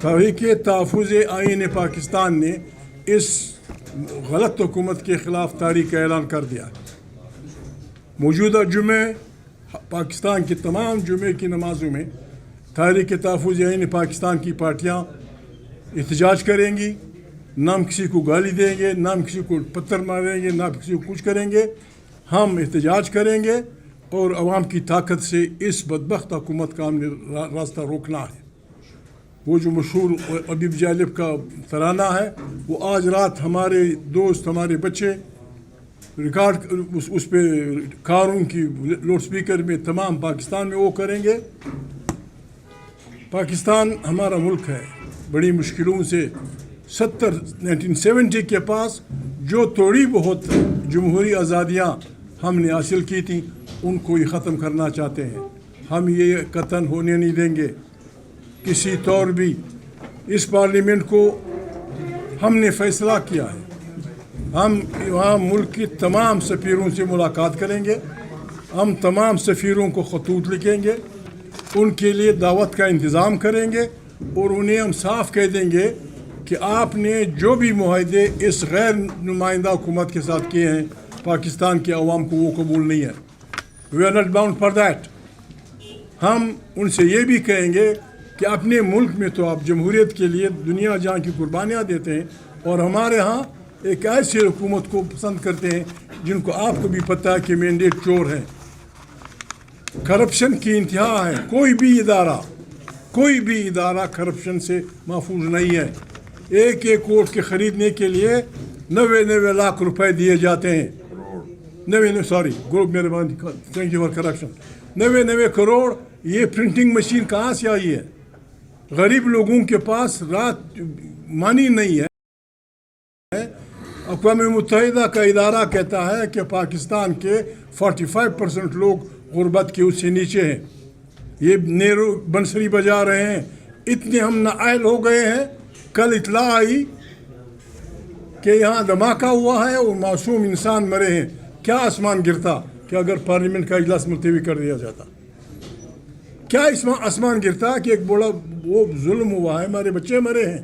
تحریک تحفظ آئین پاکستان نے اس غلط حکومت کے خلاف تاریخ کا اعلان کر دیا. موجودہ جمعے پاکستان کی تمام جمعے کی نمازوں میں تحریک تحفظ آئین پاکستان کی پارٹیاں احتجاج کریں گی. نہ ہم کسی کو گالی دیں گے، نہ ہم کسی کو پتھر ماریں گے، نہ کسی کو کچھ کریں گے. ہم احتجاج کریں گے اور عوام کی طاقت سے اس بدبخت حکومت کا ہم نے راستہ روکنا ہے. وہ جو مشہور ابیب جالب کا ترانہ ہے، وہ آج رات ہمارے دوست، ہمارے بچے ریکارڈ اس پہ کاروں کی لاؤڈ سپیکر میں تمام پاکستان میں وہ کریں گے. پاکستان ہمارا ملک ہے. بڑی مشکلوں سے 1970 کے پاس جو تھوڑی بہت جمہوری آزادیاں ہم نے حاصل کی تھیں ان کو ہی ختم کرنا چاہتے ہیں. ہم یہ قطعاً ہونے نہیں دیں گے کسی طور بھی. اس پارلیمنٹ کو ہم نے فیصلہ کیا ہے، ہم وہاں ملک کی تمام سفیروں سے ملاقات کریں گے. ہم تمام سفیروں کو خطوط لکھیں گے، ان کے لیے دعوت کا انتظام کریں گے اور انہیں ہم صاف کہہ دیں گے کہ آپ نے جو بھی معاہدے اس غیر نمائندہ حکومت کے ساتھ کیے ہیں پاکستان کے عوام کو وہ قبول نہیں ہے. We are not bound for that. ہم ان سے یہ بھی کہیں گے کہ اپنے ملک میں تو آپ جمہوریت کے لیے دنیا جہاں کی قربانیاں دیتے ہیں اور ہمارے ہاں ایک ایسی حکومت کو پسند کرتے ہیں جن کو آپ کو بھی پتہ ہے کہ مینڈیٹ چور ہیں. کرپشن کی انتہا ہے. کوئی بھی ادارہ کرپشن سے محفوظ نہیں ہے. ایک ووٹ کے خریدنے کے لیے 90 لاکھ روپے دیے جاتے ہیں. 90 کروڑ. یہ پرنٹنگ مشین کہاں سے آئی ہے؟ غریب لوگوں کے پاس رات مانی نہیں ہے. اقوام متحدہ کا ادارہ کہتا ہے کہ پاکستان کے 45% لوگ غربت کے اس سے نیچے ہیں. یہ نیرو بنسری بجا رہے ہیں. اتنے ہم نااہل ہو گئے ہیں. کل اطلاع آئی کہ یہاں دھماکہ ہوا ہے اور معصوم انسان مرے ہیں. کیا آسمان گرتا کہ اگر پارلیمنٹ کا اجلاس ملتوی کر دیا جاتا؟ کیا آسمان گرتا کہ ایک بڑا وہ ظلم ہوا ہے، ہمارے بچے مرے ہیں.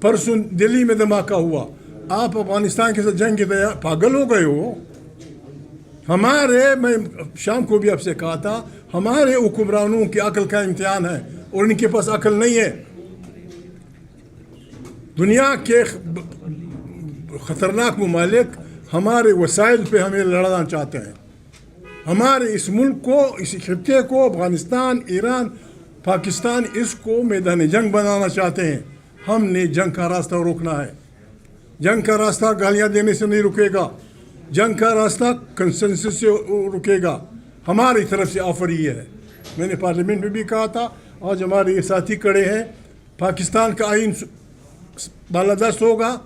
پرسوں دلی میں دھماکہ ہوا. آپ افغانستان کے ساتھ جنگ کے تیار پاگل ہو گئے ہو؟ میں شام کو بھی آپ سے کہا تھا، ہمارے حکمرانوں کی عقل کا امتحان ہے اور ان کے پاس عقل نہیں ہے. دنیا کے خطرناک ممالک ہمارے وسائل پہ ہمیں لڑانا چاہتے ہیں. ہمارے اس ملک کو، اس خطے کو، افغانستان، ایران، پاکستان، اس کو میدان جنگ بنانا چاہتے ہیں. ہم نے جنگ کا راستہ روکنا ہے. جنگ کا راستہ گالیاں دینے سے نہیں رکے گا. جنگ کا راستہ کنسنسس سے رکے گا. ہماری طرف سے آفر یہ ہے. میں نے پارلیمنٹ میں بھی کہا تھا، آج ہمارے یہ ساتھی کڑے ہیں. پاکستان کا آئین بالادست ہوگا،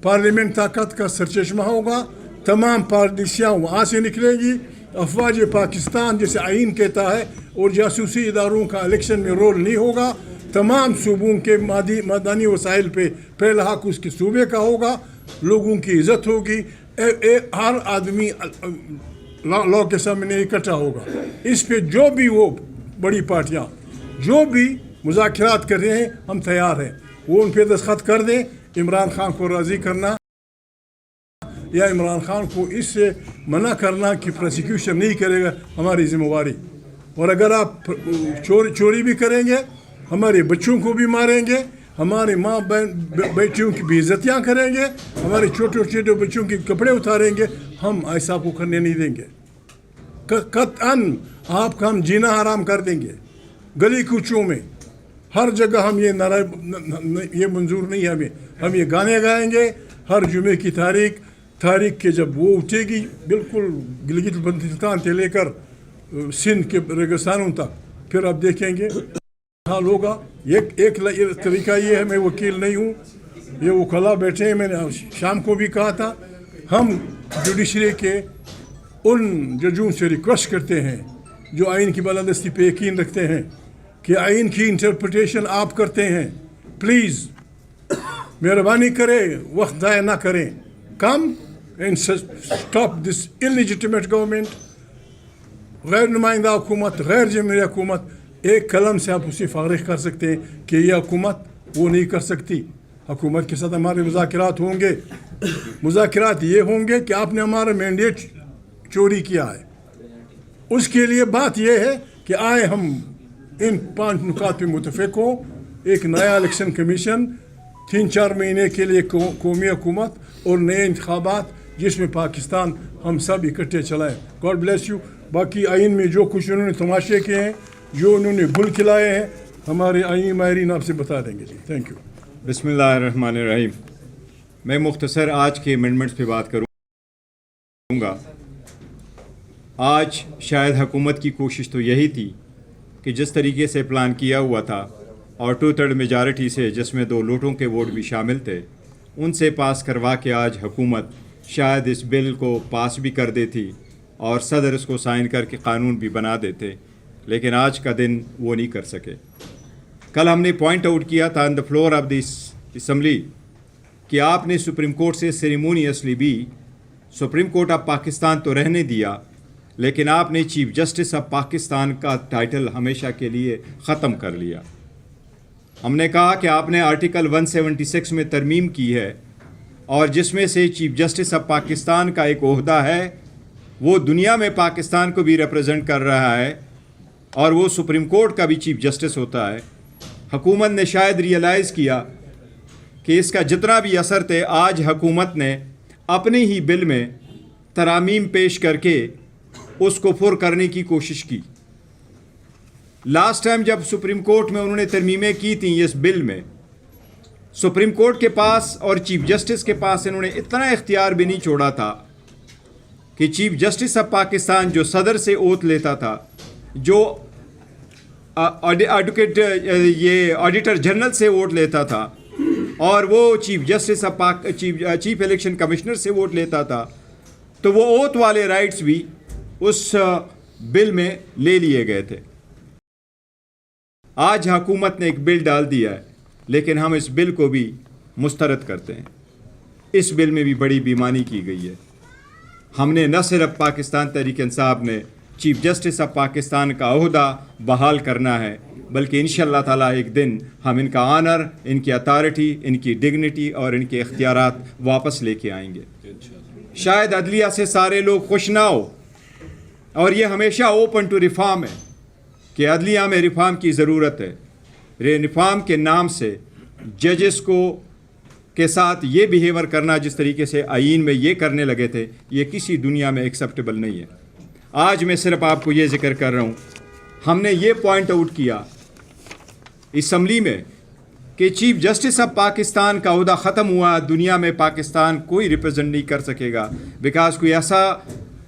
پارلیمنٹ طاقت کا سرچشمہ ہوگا. تمام پالیسیاں وہاں سے نکلے گی. افواج پاکستان جیسے آئین کہتا ہے اور جاسوسی اداروں کا الیکشن میں رول نہیں ہوگا. تمام صوبوں کے مادانی وسائل پہ پہلا حق اس کے صوبے کا ہوگا. لوگوں کی عزت ہوگی. ہر آدمی لا کے سامنے اکٹھا ہوگا. اس پہ جو بھی وہ بڑی پارٹیاں جو بھی مذاکرات کر رہے ہیں ہم تیار ہیں. وہ ان پہ دستخط کر دیں. عمران خان کو راضی کرنا یا عمران خان کو اس سے منع کرنا کہ پروسیکیوشن نہیں کرے گا ہماری ذمہ داری. اور اگر آپ چوری بھی کریں گے، ہمارے بچوں کو بھی ماریں گے، ہمارے ماں بہن بیٹیوں کی بے عزتیاں کریں گے، ہمارے چھوٹے چھوٹے بچوں کے کپڑے اتاریں گے، ہم ایسا کو کرنے نہیں دیں گے. قطعاً آپ کا ہم جینا حرام کر دیں گے. گلی کوچوں میں ہر جگہ ہم یہ منظور نہیں ہے. ہم یہ گانے گائیں گے ہر جمعے کی تاریخ کے جب وہ اٹھے گی، بالکل گلگت بلتستان سے لے کر سندھ کے ریگستانوں تک. پھر آپ دیکھیں گے حال ہوگا. ایک طریقہ یہ ہے، میں وکیل نہیں ہوں، یہ وکلا بیٹھے ہیں. میں نے شام کو بھی کہا تھا، ہم جوڈیشری کے ان ججوں سے ریکویسٹ کرتے ہیں جو آئین کی بالادستی پہ یقین رکھتے ہیں کہ آئین کی انٹرپریٹیشن آپ کرتے ہیں. پلیز مہربانی کریں، وقت ضائع نہ کریں. Come and stop this illegitimate government. غیر نمائندہ حکومت، غیر جمہوری حکومت، ایک قلم سے آپ اسے فارغ کر سکتے ہیں کہ یہ حکومت وہ نہیں کر سکتی. حکومت کے ساتھ ہمارے مذاکرات ہوں گے. مذاکرات یہ ہوں گے کہ آپ نے ہمارا مینڈیٹ چوری کیا ہے. اس کے لیے بات یہ ہے کہ آئے ہم ان 5 نکات پہ متفق ہوں. ایک نیا الیکشن کمیشن 3-4 مہینے کے لیے قومی حکومت اور نئے انتخابات جس میں پاکستان ہم سب اکٹھے چلائیں. God bless you. باقی آئین میں جو کچھ انہوں نے تماشے کیے ہیں, جو انہوں نے گل کھلائے ہیں, ہمارے آئین ماہرین آپ سے بتا دیں گے. جی تھینک یو. بسم اللہ الرحمن الرحیم. میں مختصر آج کے امینڈمنٹس پہ بات کروں گا. آج شاید حکومت کی کوشش تو یہی تھی کہ جس طریقے سے پلان کیا ہوا تھا اور 2/3 میجارٹی سے, جس میں 2 لوٹوں کے ووٹ بھی شامل تھے, ان سے پاس کروا کے آج حکومت شاید اس بل کو پاس بھی کر دیتی اور صدر اس کو سائن کر کے قانون بھی بنا دیتے, لیکن آج کا دن وہ نہیں کر سکے. کل ہم نے پوائنٹ آؤٹ کیا تھا on the floor of this assembly کہ آپ نے سپریم کورٹ سے سیریمونیسلی بھی سپریم کورٹ آف پاکستان تو رہنے دیا, لیکن آپ نے چیف جسٹس آف پاکستان کا ٹائٹل ہمیشہ کے لیے ختم کر لیا. ہم نے کہا کہ آپ نے آرٹیکل 176 میں ترمیم کی ہے, اور جس میں سے چیف جسٹس آف پاکستان کا ایک عہدہ ہے, وہ دنیا میں پاکستان کو بھی ریپرزینٹ کر رہا ہے, اور وہ سپریم کورٹ کا بھی چیف جسٹس ہوتا ہے. حکومت نے شاید ریئلائز کیا کہ اس کا جتنا بھی اثر تھے, آج حکومت نے اپنے ہی بل میں ترامیم پیش کر کے اس کو پر کرنے کی کوشش کی. لاسٹ ٹائم جب سپریم کورٹ میں انہوں نے ترمیمیں کی تھیں اس بل میں, سپریم کورٹ کے پاس اور چیف جسٹس کے پاس انہوں نے اتنا اختیار بھی نہیں چھوڑا تھا کہ چیف جسٹس آف پاکستان جو صدر سے اوتھ لیتا تھا, جو ایڈوکیٹ یہ آڈیٹر جنرل سے ووٹ لیتا تھا, اور وہ chief justice of chief election commissioner سے ووٹ لیتا تھا, تو وہ اوتھ والے رائٹس بھی اس بل میں لے لیے گئے تھے. آج حکومت نے ایک بل ڈال دیا ہے, لیکن ہم اس بل کو بھی مسترد کرتے ہیں. اس بل میں بھی بڑی بیمانی کی گئی ہے. ہم نے نہ صرف پاکستان تحریک انصاف نے چیف جسٹس آف پاکستان کا عہدہ بحال کرنا ہے, بلکہ انشاءاللہ تعالیٰ ایک دن ہم ان کا آنر, ان کی اتھارٹی, ان کی ڈگنیٹی اور ان کے اختیارات واپس لے کے آئیں گے. شاید عدلیہ سے سارے لوگ خوش نہ ہو, اور یہ ہمیشہ اوپن ٹو ریفارم ہے کہ عدلیہ میں ریفارم کی ضرورت ہے. ریفارم کے نام سے ججز کو کے ساتھ یہ بیہیور کرنا جس طریقے سے آئین میں یہ کرنے لگے تھے, یہ کسی دنیا میں ایکسیپٹیبل نہیں ہے. آج میں صرف آپ کو یہ ذکر کر رہا ہوں, ہم نے یہ پوائنٹ آؤٹ کیا اسمبلی میں کہ چیف جسٹس آف پاکستان کا عہدہ ختم ہوا, دنیا میں پاکستان کوئی ریپرزینٹ نہیں کر سکے گا, بیکاز کوئی ایسا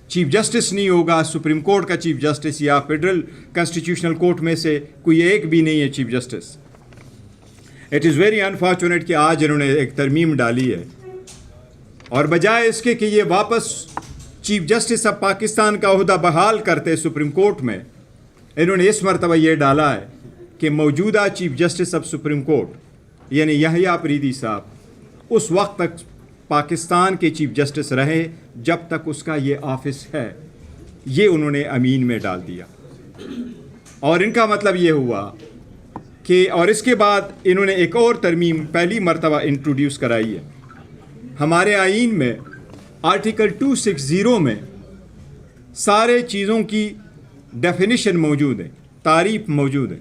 چیف جسٹس نہیں ہوگا سپریم کورٹ کا چیف جسٹس یا فیڈرل کانسٹیٹیوشنل کورٹ میں سے کوئی ایک بھی نہیں ہے chief justice. It is very unfortunate کہ آج انہوں نے ایک ترمیم ڈالی ہے, اور بجائے اس کے کہ یہ واپس چیف جسٹس آف پاکستان کا عہدہ بحال کرتے سپریم کورٹ میں, انہوں نے اس مرتبہ یہ ڈالا ہے کہ موجودہ chief justice of supreme court یعنی یحییٰ اپریدی صاحب اس وقت تک پاکستان کے چیف جسٹس رہے جب تک اس کا یہ آفس ہے. یہ انہوں نے امین میں ڈال دیا, اور ان کا مطلب یہ ہوا کہ, اور اس کے بعد انہوں نے ایک اور ترمیم پہلی مرتبہ انٹروڈیوس کرائی ہے. ہمارے آئین میں آرٹیکل 260 میں سارے چیزوں کی ڈیفینیشن موجود ہے, تعریف موجود ہے.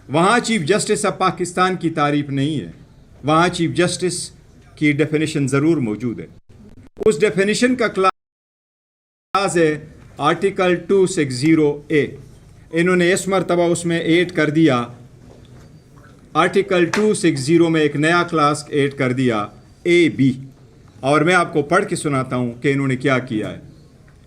وہاں چیف جسٹس آف پاکستان کی تعریف نہیں ہے, وہاں چیف جسٹس کی ڈیفینیشن ضرور موجود ہے. اس ڈیفینیشن کا کلاس ہے آرٹیکل 260A. انہوں نے اس مرتبہ اس میں ایڈ کر دیا, آرٹیکل 260 میں ایک نیا کلاس ایڈ کر دیا AB, اور میں آپ کو پڑھ کے سناتا ہوں کہ انہوں نے کیا کیا ہے.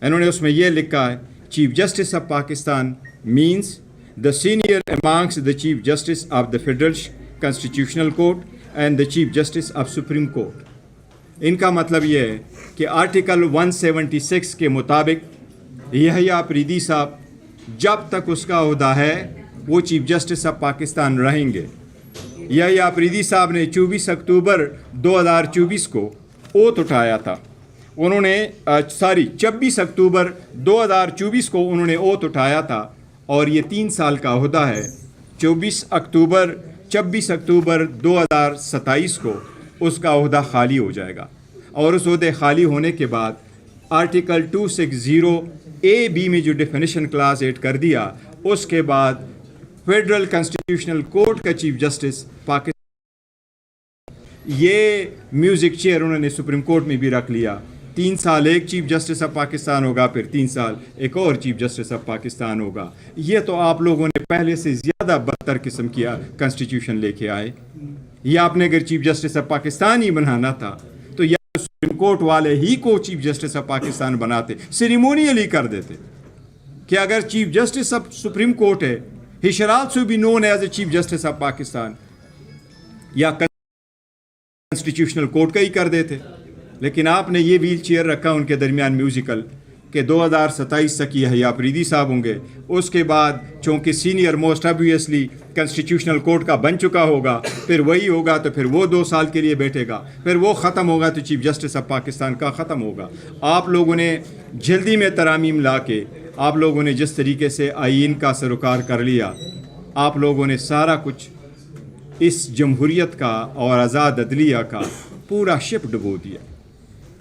انہوں نے اس میں یہ لکھا ہے, chief justice of Pakistan means the senior amongst the Chief Justice of the Federal Constitutional Court and the Chief Justice of Supreme Court. ان کا مطلب یہ ہے کہ آرٹیکل 176 کے مطابق یحییٰ اپریدی صاحب جب تک اس کا عہدہ ہے وہ چیف جسٹس آف پاکستان رہیں گے. یحییٰ اپریدی صاحب نے 24 اکتوبر 2024 کو اوتھ اٹھایا تھا. انہوں نے 26 اکتوبر 2024 کو انہوں نے اوتھ اٹھایا تھا, اور یہ 3 سال کا عہدہ ہے. 24 اکتوبر 26 اکتوبر 2027 کو اس کا عہدہ خالی ہو جائے گا، اور اس عہدے خالی ہونے کے بعد آرٹیکل 260A(b) میں جو ڈیفینیشن کلاس 8 کر دیا، اس کے بعد فیڈرل کانسٹیٹیوشنل کورٹ کا چیف جسٹس پاکستان، یہ میوزک چیئر انہوں نے سپریم کورٹ میں بھی رکھ لیا. 3 سال ایک چیف جسٹس آف پاکستان ہوگا، پھر 3 سال ایک اور چیف جسٹس آف پاکستان ہوگا. یہ تو آپ لوگوں نے پہلے سے زیادہ بدتر قسم کیا کانسٹیٹیوشن لے کے آئے. یہ آپ نے اگر چیف جسٹس آف پاکستان ہی بنانا تھا تو یا سپریم کورٹ والے ہی کو چیف جسٹس آف پاکستان بناتے، سیریمونیلی کر دیتے کہ اگر chief justice of supreme court ہے، he shall also be known as a chief justice of Pakistan, یا کانسٹیٹیوشنل کورٹ کا ہی کر دیتے. لیکن آپ نے یہ ویل چیئر رکھا ان کے درمیان میوزیکل کہ 2027 تک یہ حیا پریدی صاحب ہوں گے. اس کے بعد چونکہ senior most obviously constitutional court کا بن چکا ہوگا، پھر وہی ہوگا تو پھر وہ 2 سال کے لیے بیٹھے گا، پھر وہ ختم ہوگا تو چیف جسٹس آف پاکستان کا ختم ہوگا. آپ لوگوں نے جلدی میں ترامیم لا کے، آپ لوگوں نے جس طریقے سے آئین کا سروکار کر لیا، آپ لوگوں نے سارا کچھ اس جمہوریت کا اور آزاد عدلیہ کا پورا شپ ڈبو دیا.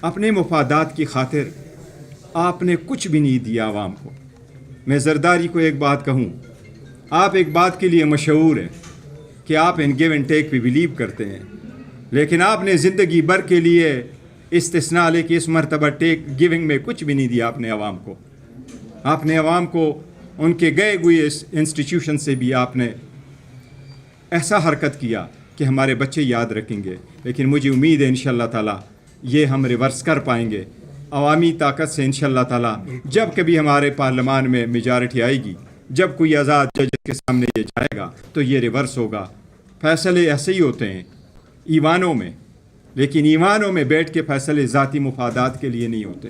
اپنے مفادات کی خاطر آپ نے کچھ بھی نہیں دیا عوام کو. میں زرداری کو ایک بات کہوں، آپ ایک بات کے لیے مشہور ہیں کہ آپ ان گیو اینڈ ٹیک پہ بلیو کرتے ہیں، لیکن آپ نے زندگی بھر کے لیے استثناء لے کے اس مرتبہ ٹیک گیونگ میں کچھ بھی نہیں دیا اپنے عوام کو. آپ نے عوام کو ان کے گئے ہوئے اس انسٹیٹیوشن سے بھی آپ نے ایسا حرکت کیا کہ ہمارے بچے یاد رکھیں گے. لیکن مجھے امید ہے انشاءاللہ تعالی یہ ہم ریورس کر پائیں گے عوامی طاقت سے انشاءاللہ تعالی. جب کبھی ہمارے پارلیمان میں میجارٹی آئے گی، جب کوئی آزاد جج کے سامنے یہ جائے گا تو یہ ریورس ہوگا. فیصلے ایسے ہی ہوتے ہیں ایوانوں میں، لیکن ایوانوں میں بیٹھ کے فیصلے ذاتی مفادات کے لیے نہیں ہوتے.